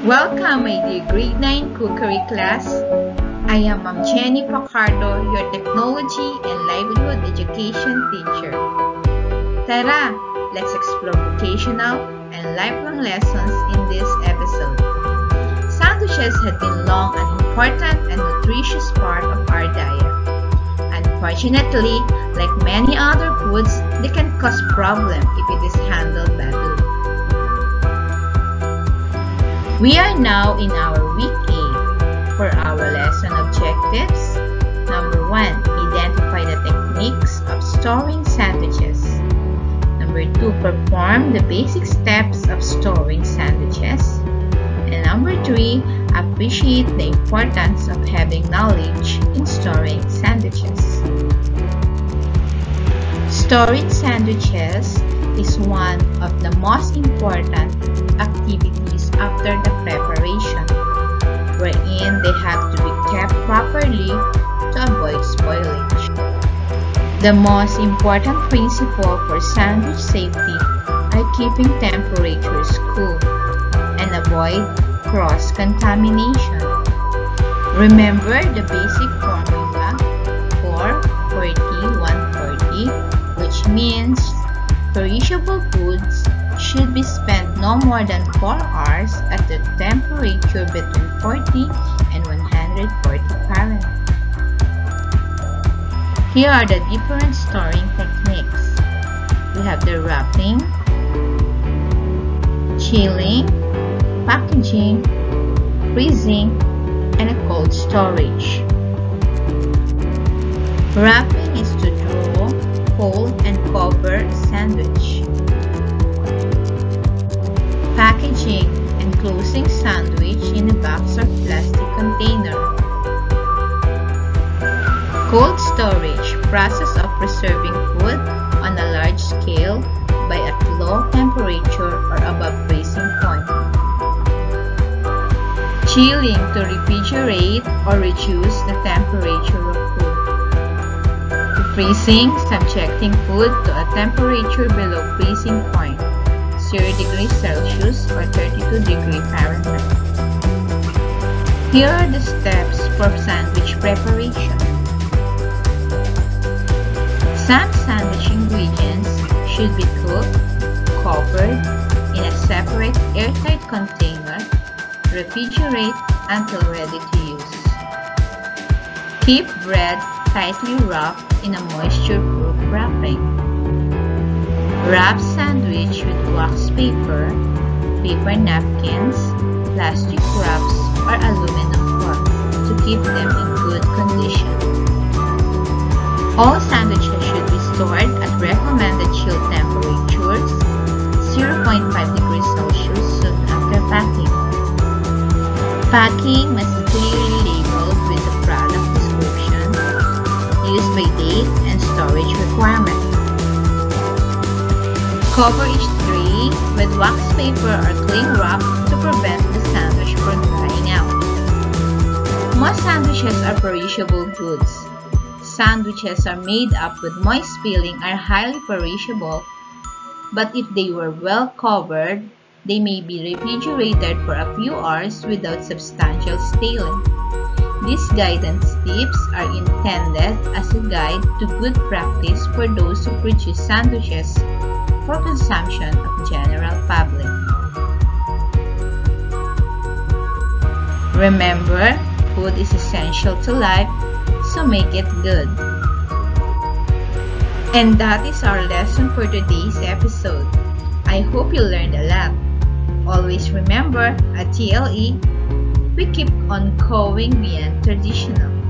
Welcome, my dear grade 9 cookery class. I am Ma'am Jenny Pacardo, your technology and livelihood education teacher. Tara, let's explore vocational and lifelong lessons in this episode. Sandwiches have been long an important and nutritious part of our diet. Unfortunately, like many other foods, they can cause problems if it is handled badly. We are now in our week 8 for our lesson objectives. Number 1, identify the techniques of storing sandwiches. Number 2, perform the basic steps of storing sandwiches. And number 3, appreciate the importance of having knowledge in storing sandwiches. Storing sandwiches is one of the most important activities after the preparation, wherein they have to be kept properly to avoid spoilage. The most important principle for sandwich safety are keeping temperatures cool and avoid cross-contamination. Remember the basic formula 4-40-140, which means perishable foods should be spent no more than 4 hours at the temperature between 40 and 140 Fahrenheit. Here are the different storing techniques. We have the wrapping, chilling, packaging, freezing, and a cold storage. Wrapping is to draw, fold, and cover a sandwich. Packaging and closing sandwich in a box or plastic container. Cold storage, process of preserving food on a large scale by at low temperature or above freezing point. Chilling, to refrigerate or reduce the temperature of food. Freezing, subjecting food to a temperature below freezing point, 0 degrees Celsius or 32 degrees Fahrenheit. Here are the steps for sandwich preparation. Some sandwich ingredients should be cooked, covered in a separate airtight container, refrigerate until ready to use. Keep bread tightly wrapped in a moisture-proof wrapping. Wrap sandwich with wax paper, paper napkins, plastic wraps, or aluminum foil to keep them in good condition. All sandwiches should be stored at recommended chill temperatures, 0.5 degrees Celsius soon after packing. Packing must be clearly labeled with the product description, use by date, and storage requirement. Cover each tray with wax paper or cling wrap to prevent the sandwich from drying out. Most sandwiches are perishable goods. Sandwiches are made up with moist filling are highly perishable, but if they were well covered, they may be refrigerated for a few hours without substantial staling. These guidance tips are intended as a guide to good practice for those who produce sandwiches for consumption of general public. Remember, food is essential to life, so make it good. And that is our lesson for today's episode. I hope you learned a lot. Always remember, at TLE, we keep on going beyond traditional.